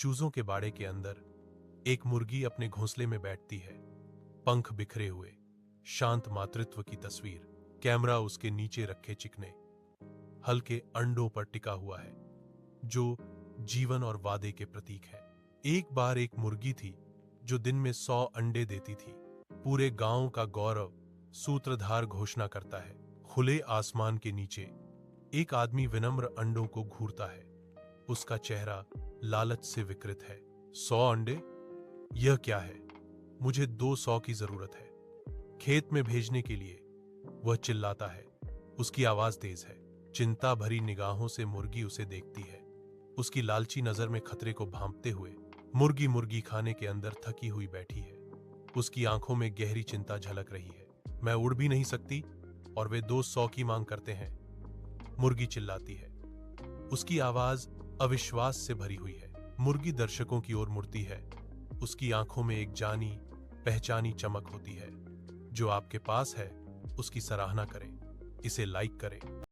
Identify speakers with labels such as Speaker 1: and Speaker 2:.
Speaker 1: चूजों के बाड़े के अंदर एक मुर्गी अपने घोंसले में बैठती है, पंख बिखरे हुए, शांत मातृत्व की तस्वीर। कैमरा उसके नीचे रखे चिकने हल्के अंडों पर टिका हुआ है, जो जीवन और वादे के प्रतीक है। एक बार एक मुर्गी थी जो दिन में 100 अंडे देती थी। पूरे गांव का गौरव सूत्रधार घोषणा करता है। खुले आसमान के नीचे एक आदमी विनम्र अंडों को घूरता है। उसका चेहरा लालच से विकृत है। 100 अंडे? यह क्या है? मुझे 200 की जरूरत है। खेत में भेजने के लिए वह चिल्लाता है। उसकी आवाज तेज है। चिंता भरी निगाहों से मुर्गी उसे देखती है। उसकी लालची नजर में खतरे को भांपते हुए मुर्गी मुर्गी खाने के अंदर थकी हुई बैठी है। उसकी आंखों में गहरी चिंता झलक रही है। मैं उड़ भी नहीं सकती और वे 200 की मांग करते हैं, मुर्गी चिल्लाती है। उसकी आवाज अविश्वास से भरी हुई है। मुर्गी दर्शकों की ओर मुड़ती है। उसकी आंखों में एक जानी पहचानी चमक होती है। जो आपके पास है उसकी सराहना करें, इसे लाइक करें।